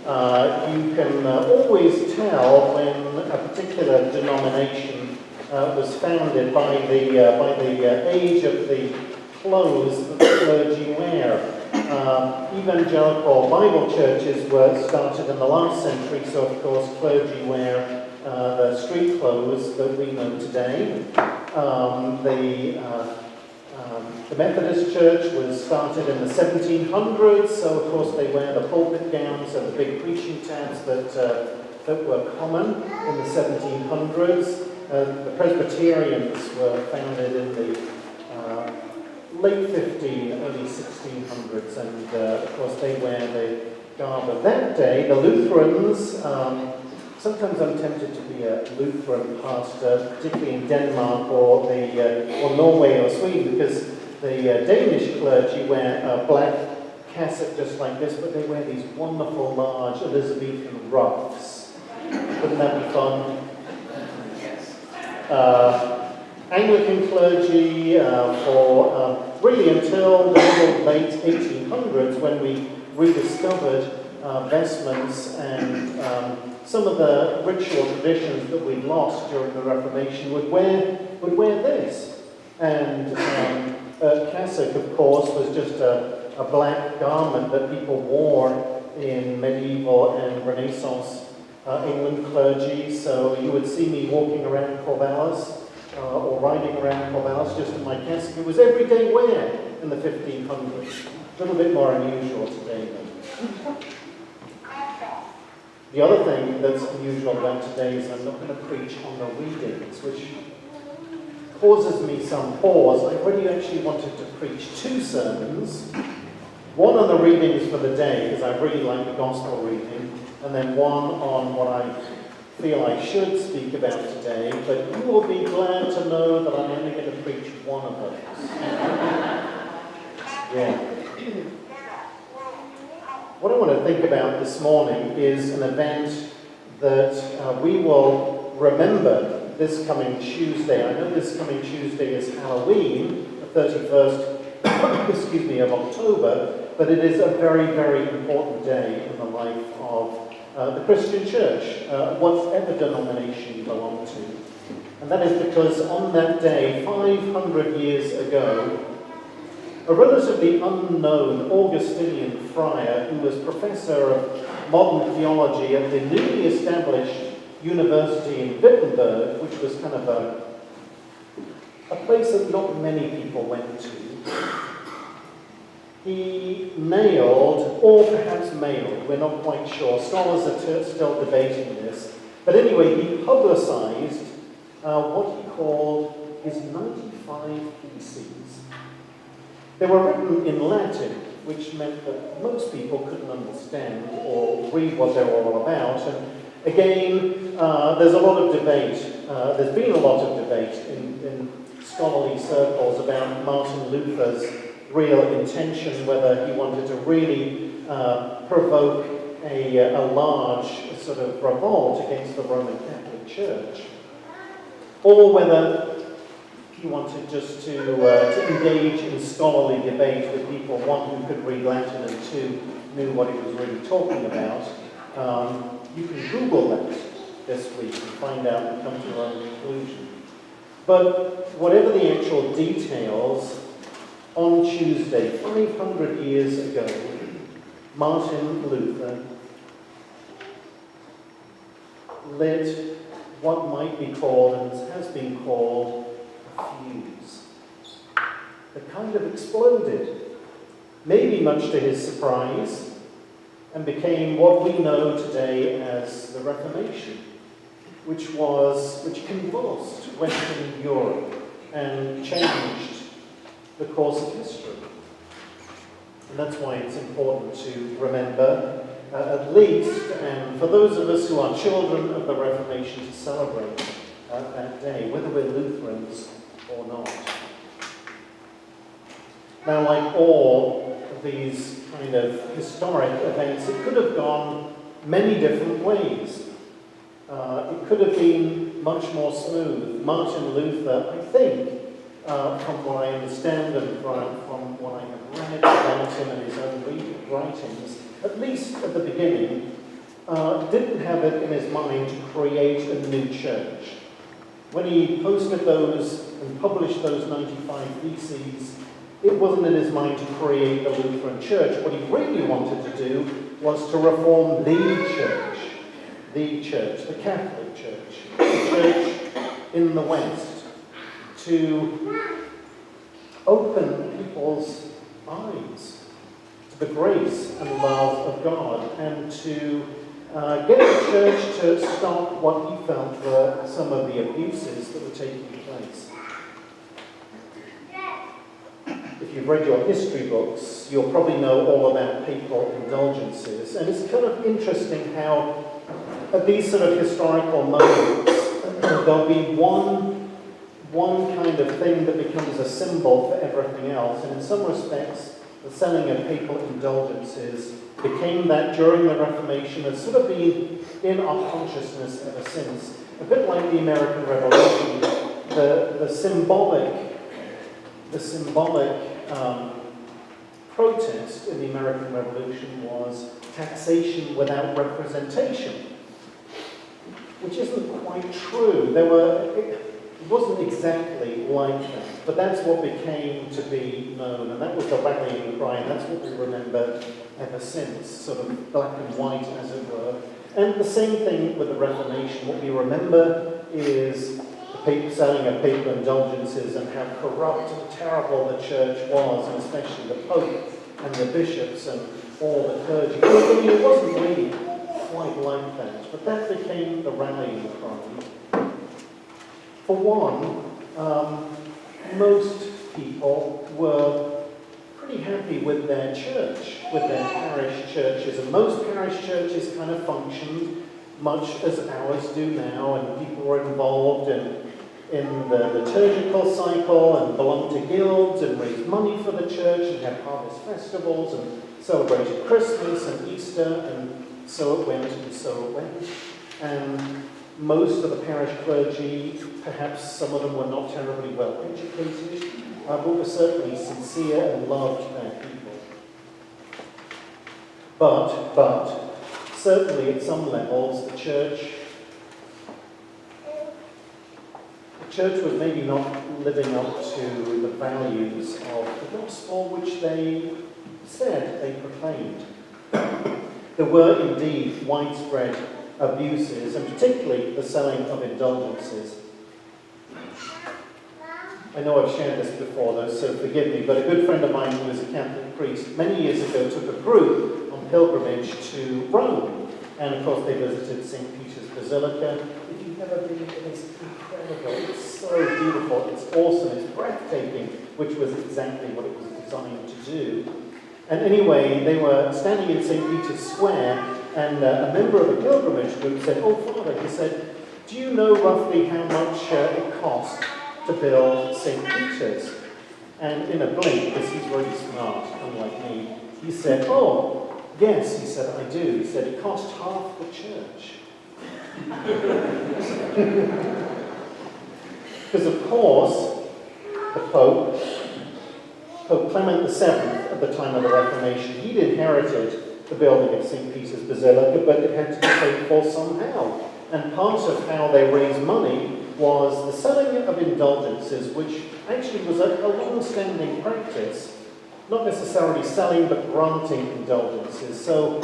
you can always tell when a particular denomination was founded by the age of the clothes that the clergy wear. Evangelical Bible churches were started in the last century, so of course clergy wear the street clothes that we know today. The Methodist Church was started in the 1700s, so of course they wear the pulpit gowns and the big preaching tabs that were common in the 1700s. The Presbyterians were founded in the late early 1600s, and of course they wear the garb of that day. The Lutherans, sometimes I'm tempted to be a Lutheran pastor, particularly in Denmark or Norway or Sweden, because the Danish clergy wear a black cassock just like this, but they wear these wonderful large Elizabethan ruffs. Wouldn't that be fun? Anglican clergy for really until the late 1800s, when we rediscovered vestments and some of the ritual traditions that we'd lost during the Reformation, would wear this. And cassock, of course, was just a black garment that people wore in medieval and Renaissance England clergy. So you would see me walking around Corvallis or riding around Corvallis just in my cassock. It was everyday wear in the 1500s. A little bit more unusual today, though. The other thing that's unusual about today is I'm not going to preach on the readings, which causes me some pause. I already actually wanted to preach two sermons. One on the readings for the day, because I really like the gospel reading, and then one on what I feel I should speak about today, but you will be glad to know that I'm only going to preach one of those. Yeah. What I want to think about this morning is an event that we will remember this coming Tuesday. I know this coming Tuesday is Halloween, the 31st of October, but it is a very, very important day in the life of the Christian church, whatever denomination you belong to. And that is because on that day, 500 years ago, a relatively unknown Augustinian friar who was professor of modern theology at the newly established university in Wittenberg, which was kind of a place that not many people went to, he nailed, or perhaps mailed, we're not quite sure, scholars are still debating this, but anyway, he publicized what he called his 95 Theses. They were written in Latin, which meant that most people couldn't understand or read what they were all about. And again, there's a lot of debate. There's been a lot of debate in scholarly circles about Martin Luther's real intention, whether he wanted to really provoke a large sort of revolt against the Roman Catholic Church, or whether he wanted just to engage in scholarly debate with people, one who could read Latin and two knew what he was really talking about. You can Google that this week and find out and come to your own conclusion. But whatever the actual details, on Tuesday, 500 years ago, Martin Luther lit what might be called, and has been called, fuse that kind of exploded, maybe much to his surprise, and became what we know today as the Reformation, which convulsed Western Europe and changed the course of history. And that's why it's important to remember, at least, and for those of us who are children of the Reformation, to celebrate that day, whether we're Lutherans or not. Now, like all of these kind of historic events, it could have gone many different ways. It could have been much more smooth. Martin Luther, I think, from what I understand and from what I have read about him and his own writings, at least at the beginning, didn't have it in his mind to create a new church. When he posted those and published those 95 Theses, it wasn't in his mind to create the Lutheran Church. What he really wanted to do was to reform the church, the Catholic Church, the church in the West, to open people's eyes to the grace and love of God, and to get the church to stop what he felt were some of the abuses that were taking place. If you've read your history books, you'll probably know all about papal indulgences. And it's kind of interesting how at these sort of historical moments, there'll be one kind of thing that becomes a symbol for everything else. And in some respects, the selling of papal indulgences became that during the Reformation. It's sort of been in our consciousness ever since. A bit like the American Revolution, the symbolic protest in the American Revolution was taxation without representation, which isn't quite true. It wasn't exactly like that, but that's what became to be known, and that was the rallying cry, and that's what we remember ever since, sort of black and white, as it were. And the same thing with the Reformation. What we remember is the selling of papal indulgences and how corrupt and terrible the church was, and especially the Pope and the bishops and all the clergy. I mean, it wasn't really quite like that, but that became the rallying cry. For one, most people were pretty happy with their church, with their parish churches, and most parish churches kind of functioned much as ours do now, and people were involved in the liturgical cycle and belonged to guilds and raised money for the church and had harvest festivals and celebrated Christmas and Easter, and so it went and so it went. And most of the parish clergy, perhaps some of them were not terribly well educated, but were certainly sincere and loved their people. But certainly at some levels, the church was maybe not living up to the values of the gospel which they said they proclaimed. There were indeed widespread abuses, and particularly the selling of indulgences. I know I've shared this before, though, so forgive me, but a good friend of mine who was a Catholic priest many years ago took a group on pilgrimage to Rome, and of course they visited St. Peter's Basilica. If you've never been, it is incredible. It's so beautiful, it's awesome, it's breathtaking, which was exactly what it was designed to do. And anyway, they were standing in St. Peter's Square, and a member of the pilgrimage group said, "Oh, Father," he said, "do you know roughly how much it cost to build St. Peter's?" And in a blink, because he's really smart, unlike me, he said, "Oh, yes," he said, "I do." He said, "It cost half the church." Because, of course, the Pope Clement VII, at the time of the Reformation, he'd inherited the building of St. Peter's Basilica, but it had to be paid for somehow. And part of how they raised money was the selling of indulgences, which actually was a long-standing practice. Not necessarily selling, but granting indulgences. So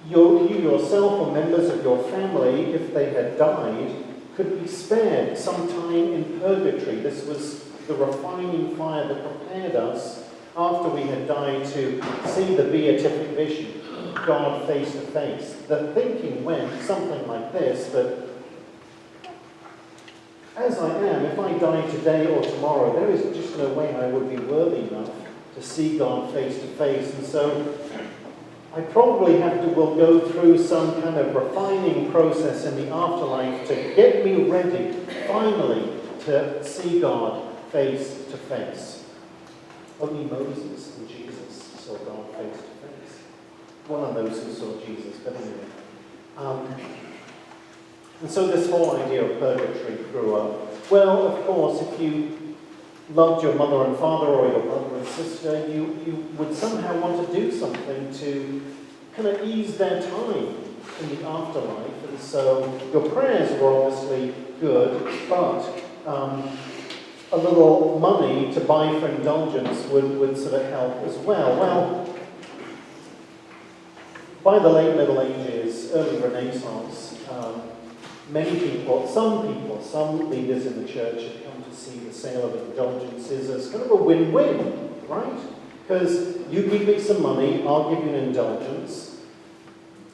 you yourself or members of your family, if they had died, could be spared some time in purgatory. This was the refining fire that prepared us after we had died to see the beatific vision, God face to face. The thinking went something like this, that as I am, if I die today or tomorrow, there is just no way I would be worthy enough to see God face to face. And so I probably will go through some kind of refining process in the afterlife to get me ready, finally, to see God face to face. Only Moses and Jesus saw God face to face. One of those who saw Jesus, but anyway. And so this whole idea of purgatory grew up. Well, of course, if you loved your mother and father or your brother and sister, you would somehow want to do something to kind of ease their time in the afterlife. And so your prayers were obviously good, but a little money to buy for indulgence would sort of help as well. Well, by the late Middle Ages, early Renaissance, many people, some leaders in the church had come to see the sale of indulgences as kind of a win-win, right? Because you give me some money, I'll give you an indulgence.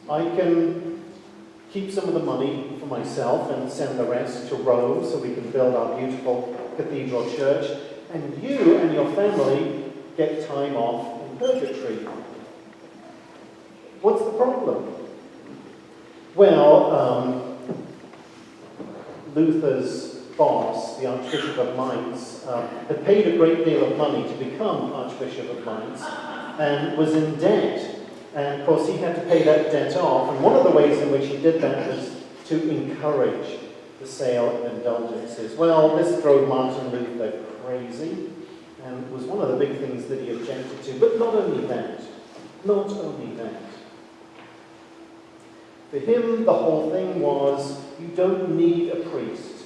I can keep some of the money for myself and send the rest to Rome so we can build our beautiful cathedral church. And you and your family get time off in purgatory. What's the problem? Well, Luther's boss, the Archbishop of Mainz, had paid a great deal of money to become Archbishop of Mainz and was in debt. And of course he had to pay that debt off. And one of the ways in which he did that was to encourage the sale of indulgences. Well, this drove Martin Luther crazy and was one of the big things that he objected to. But not only that. For him, the whole thing was, you don't need a priest,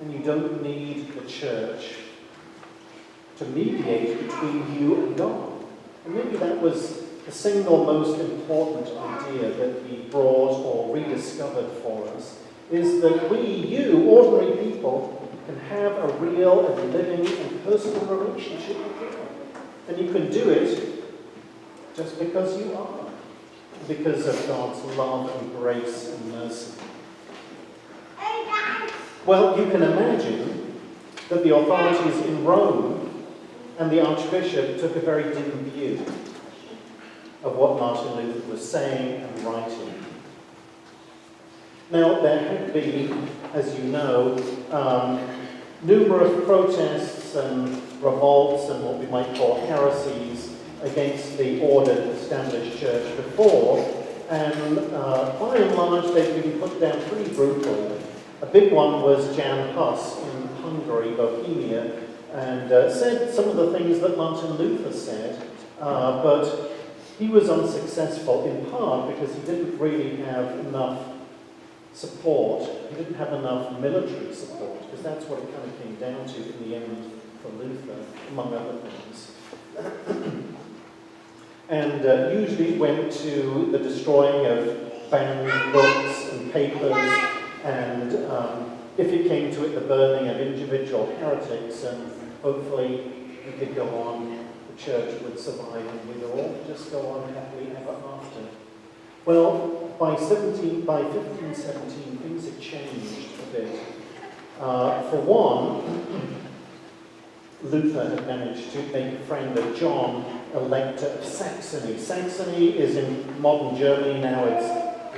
and you don't need a church to mediate between you and God. And maybe that was the single most important idea that he brought or rediscovered for us, is that you, ordinary people, can have a real and living and personal relationship with God. And you can do it just because you are. Because of God's love and grace and mercy. Well, you can imagine that the authorities in Rome and the Archbishop took a very dim view of what Martin Luther was saying and writing. Now, there had been, as you know, numerous protests and revolts and what we might call heresies against the ordered established church before, and by and large they've been put down pretty brutally. A big one was Jan Hus in Hungary, Bohemia, and said some of the things that Martin Luther said, but he was unsuccessful in part because he didn't really have enough support. He didn't have enough military support, because that's what it kind of came down to in the end for Luther, among other things. And usually went to the destroying of banned books and papers, and if it came to it, the burning of individual heretics, and hopefully we could go on, the church would survive, and we'd all just go on happily ever after. Well, by 1517, things had changed a bit. For one, Luther had managed to make a friend of John, Elector of Saxony. Saxony is in modern Germany now. It's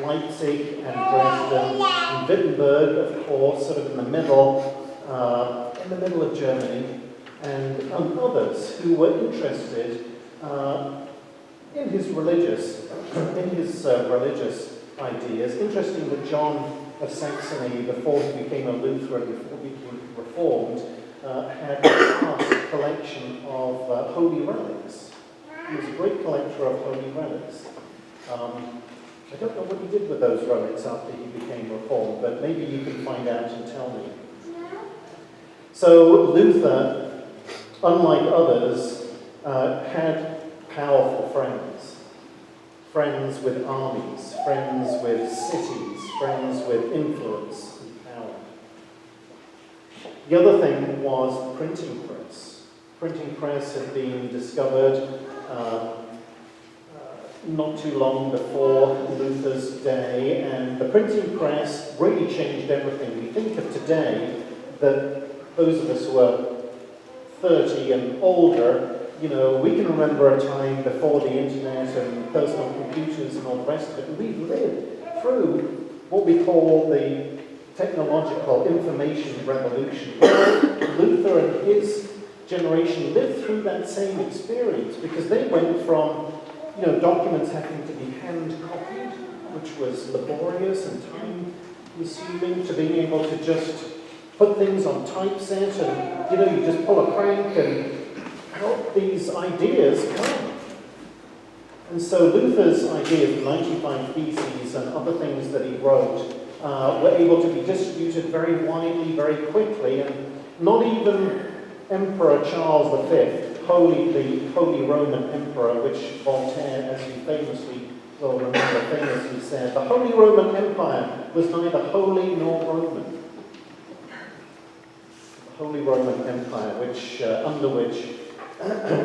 Leipzig and Dresden and Wittenberg, of course, sort of in the middle of Germany, and others who were interested in his religious ideas. Interesting that John of Saxony, before he became a Lutheran, before he became Reformed, had a vast collection of holy relics. He was a great collector of holy relics. I don't know what he did with those relics after he became Reformed, but maybe you can find out and tell me. So Luther, unlike others, had powerful friends. Friends with armies, friends with cities, friends with influence and power. The other thing was the printing press. Printing press had been discovered not too long before Luther's day, and the printing press really changed everything. We think of today that those of us who are 30 and older, you know, we can remember a time before the internet and personal computers and all the rest of it, and we've lived through what we call the technological information revolution. Luther and his generation lived through that same experience, because they went from, you know, documents having to be hand-copied, which was laborious and time-consuming, to being able to just put things on typeset and, you know, you just pull a crank and out these ideas come. And so Luther's idea of 95 Theses and other things that he wrote were able to be distributed very widely, very quickly, and not even Emperor Charles V, the Holy Roman Emperor, which Voltaire, as you famously will remember, famously said, the Holy Roman Empire was neither holy nor Roman. The Holy Roman Empire, under which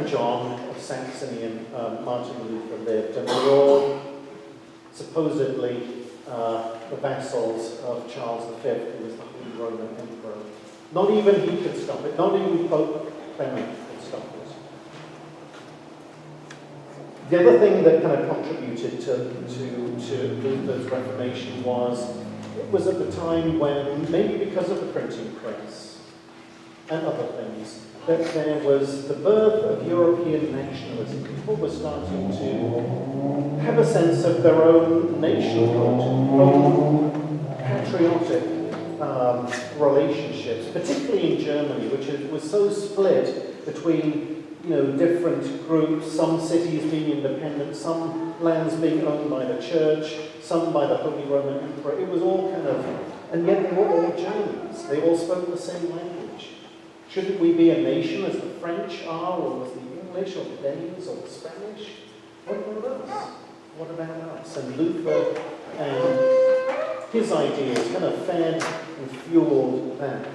John of Saxony and Martin Luther lived, and they were all supposedly the vassals of Charles V, who was the Holy Roman Emperor. Not even he could stop it. Not even Pope Clement could stop it. The other thing that kind of contributed to Luther's Reformation was, it was at the time when, maybe because of the printing press and other things, that there was the birth of European nationalism. People were starting to have a sense of their own nationhood, own patriotic relationships, particularly in Germany, which was so split between different groups, some cities being independent, some lands being owned by the church, some by the Holy Roman Emperor. It was all and yet they were all Germans. They all spoke the same language. Shouldn't we be a nation as the French are, or as the English, or the Danes, or the Spanish? What about us? What about us? And Luther and his ideas kind of fed and fueled that.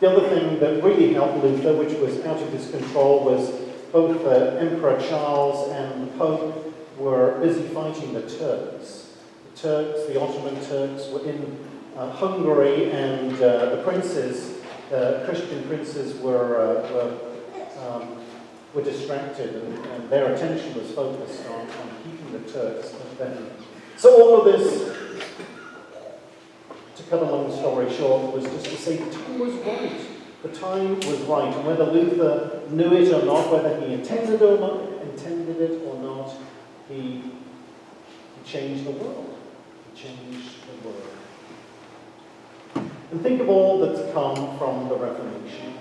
The other thing that really helped Luther, which was out of his control, was both Emperor Charles and the Pope were busy fighting the Turks. The Turks, the Ottoman Turks, were in Hungary, and the princes, Christian princes, were distracted, and their attention was focused on keeping the Turks at bay. So all of this, to cut a long story short, was just to say the time was right. The time was right. And whether Luther knew it or not, whether he intended it or not, he changed the world. He changed the world. And think of all that's come from the Reformation.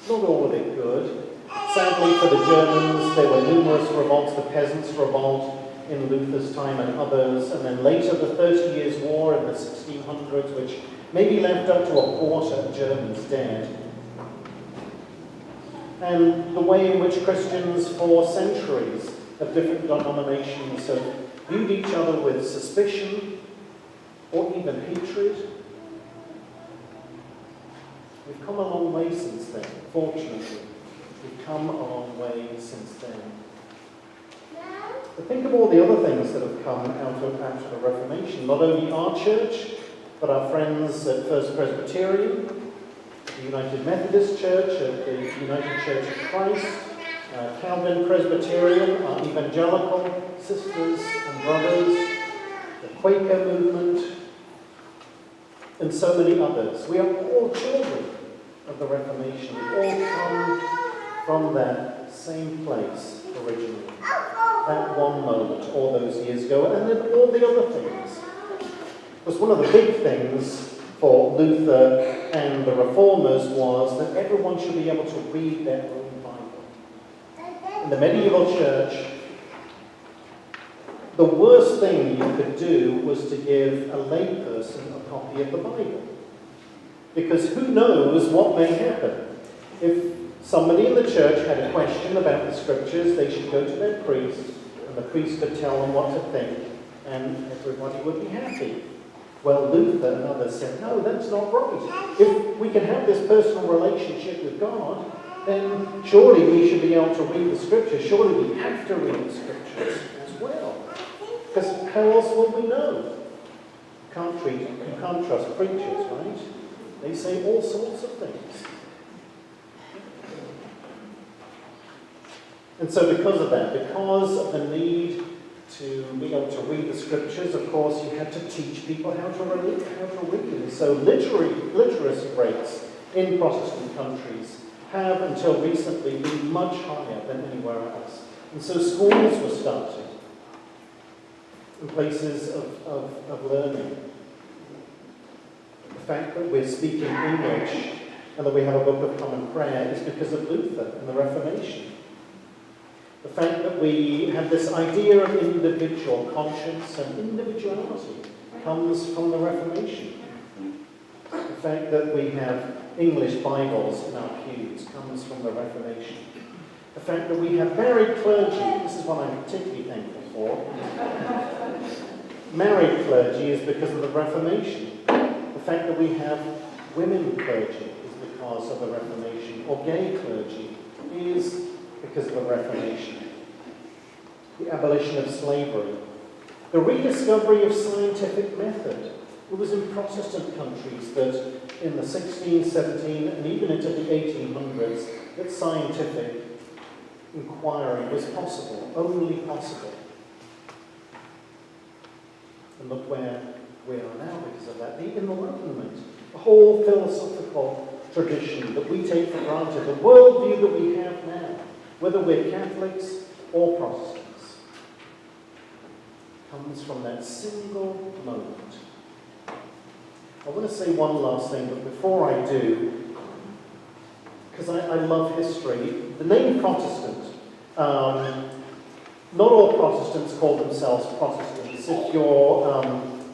Not all of it good. Sadly for the Germans, there were numerous revolts. The Peasants' Revolt in Luther's time and others, and then later the 30 Years' War in the 1600s, which maybe left up to a quarter of Germans dead. And the way in which Christians for centuries of different denominations have viewed each other with suspicion or even hatred. We've come a long way since then, fortunately. We've come a long way since then. But think of all the other things that have come out of the Reformation. Not only our church, but our friends at First Presbyterian, the United Methodist Church, the United Church of Christ, Calvin Presbyterian, our evangelical sisters and brothers, the Quaker movement, and so many others. We are all children of the Reformation. We all come from that same place originally. That one moment, all those years ago, and then all the other things. Because one of the big things for Luther and the Reformers was that everyone should be able to read their own Bible. In the medieval church, the worst thing you could do was to give a layperson a copy of the Bible. Because who knows what may happen. If somebody in the church had a question about the scriptures, they should go to their priest, and the priest could tell them what to think, and everybody would be happy. Well, Luther and others said, no, that's not right. If we can have this personal relationship with God, then surely we should be able to read the scriptures. Surely we have to read the scriptures as well. Because how else will we know? You can't trust preachers, right? They say all sorts of things. And so because of that, because of the need to be able to read the scriptures, of course, you had to teach people how to read them. So literacy rates in Protestant countries have, until recently, been much higher than anywhere else. And so schools were started in places of learning. The fact that we're speaking English and that we have a Book of Common Prayer is because of Luther and the Reformation. The fact that we have this idea of individual conscience and individuality comes from the Reformation. The fact that we have English Bibles in our pews comes from the Reformation. The fact that we have married clergy, this is what I'm particularly thankful for. Married clergy is because of the Reformation. The fact that we have women clergy is because of the Reformation, or gay clergy is because of the Reformation. The abolition of slavery. The rediscovery of scientific method. It was in Protestant countries that in the 16th, 17th, and even into the 1800s that scientific inquiry was possible, only possible. And look where we are now because of that. The Enlightenment, the whole philosophical tradition that we take for granted, the worldview that we have now, whether we're Catholics or Protestants, comes from that single moment. I want to say one last thing, but before I do, because I love history, the name Protestant, not all Protestants call themselves Protestants.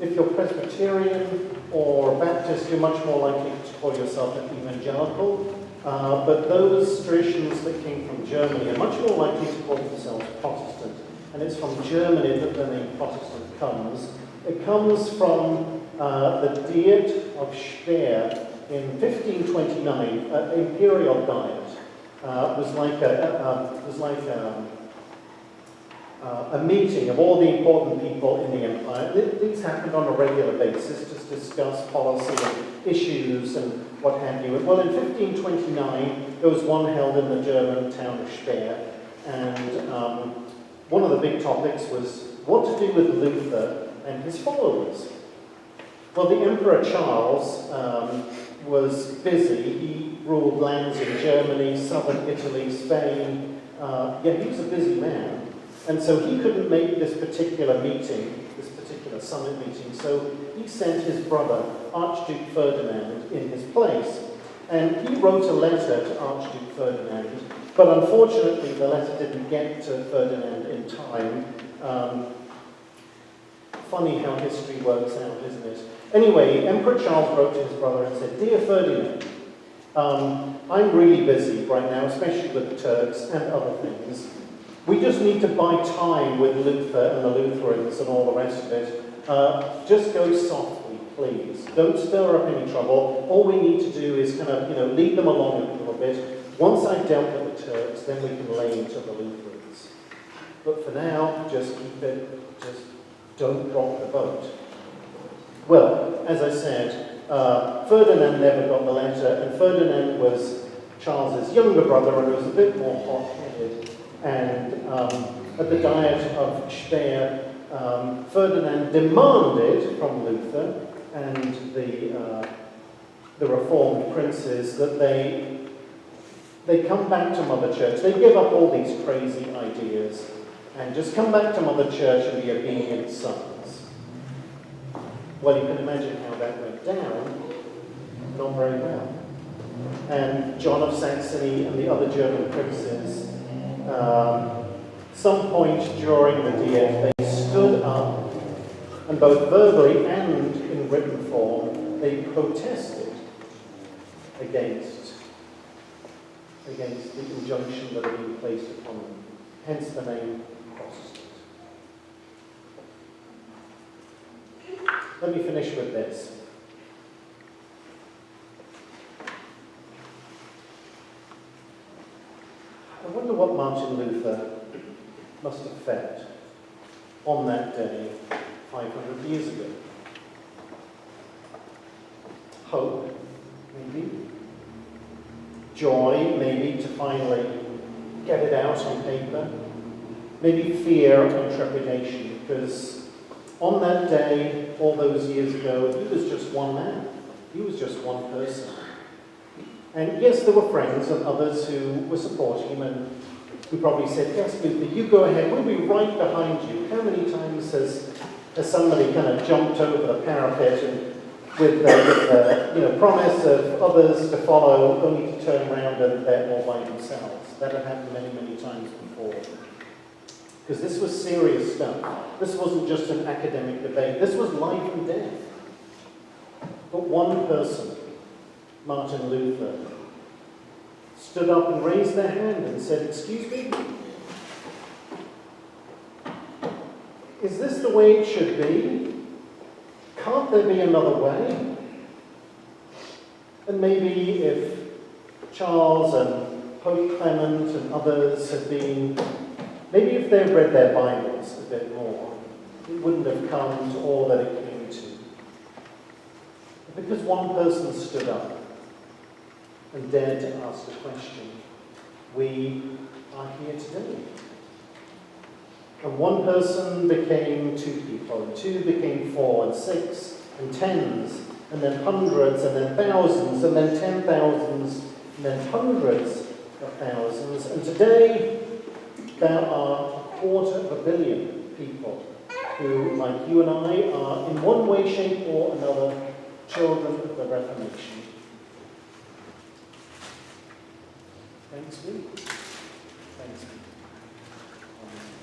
If you're Presbyterian or Baptist, you're much more likely to call yourself an evangelical. But those traditions that came from Germany are much more likely to call themselves Protestant. And it's from Germany that the name Protestant comes. It comes from the Diet of Speyer in 1529, imperial diet. It was like a meeting of all the important people in the empire. These happened on a regular basis to discuss policy and issues and what have you. Well, in 1529, there was one held in the German town of Speyer, and one of the big topics was what to do with Luther and his followers. Well, the Emperor Charles was busy. He ruled lands in Germany, southern Italy, Spain. He was a busy man. And so he couldn't make this particular meeting, this particular summit meeting, so he sent his brother, Archduke Ferdinand, in his place. And he wrote a letter to Archduke Ferdinand, but unfortunately the letter didn't get to Ferdinand in time. Funny how history works out, isn't it? Anyway, Emperor Charles wrote to his brother and said, "Dear Ferdinand, I'm really busy right now, especially with the Turks and other things. We just need to buy time with Luther and the Lutherans and all the rest of it. Just go softly, please. Don't stir up any trouble. All we need to do is kind of, lead them along a little bit. Once I've dealt with the Turks, then we can lay into the Lutherans. But for now, just keep it, just don't rock the boat." Well, as I said, Ferdinand never got the letter, and Ferdinand was Charles's younger brother and was a bit more hot-headed. And at the Diet of Speyer, Ferdinand demanded from Luther and the Reformed princes that they come back to Mother Church. They give up all these crazy ideas and just come back to Mother Church and be obedient sons. Well, you can imagine how that went down. Not very well. And John of Saxony and the other German princes, some point during the Diet, they stood up and both verbally and in written form, they protested against the injunction that had been placed upon them. Hence the name Protestant. Let me finish with this. I wonder what Martin Luther must have felt on that day 500 years ago. Hope, maybe. Joy, maybe, to finally get it out on paper. Maybe fear and trepidation, because on that day, all those years ago, he was just one man. He was just one person. And yes, there were friends and others who were supporting him and who probably said, "Yes, Luther, you go ahead, we'll be right behind you." How many times has somebody kind of jumped over the parapet and with the promise of others to follow, only to turn around and they're all by themselves? That had happened many, many times before. because this was serious stuff. This wasn't just an academic debate. This was life and death. But one person, Martin Luther, stood up and raised their hand and said, "Excuse me, is this the way it should be? Can't there be another way?" And maybe if Charles and Pope Clement and others had been, maybe if they'd read their Bibles a bit more, it wouldn't have come to all that it came to. But because one person stood up and dared to ask a question, we are here today. And one person became two people, and two became 4, and 6, and 10s, and then hundreds, and then thousands, and then 10,000s, and then hundreds of thousands. And today, there are 250 million people who, like you and I, are in one way, shape, or another, children of the Reformation. Thanks be. Thanks be. Amen.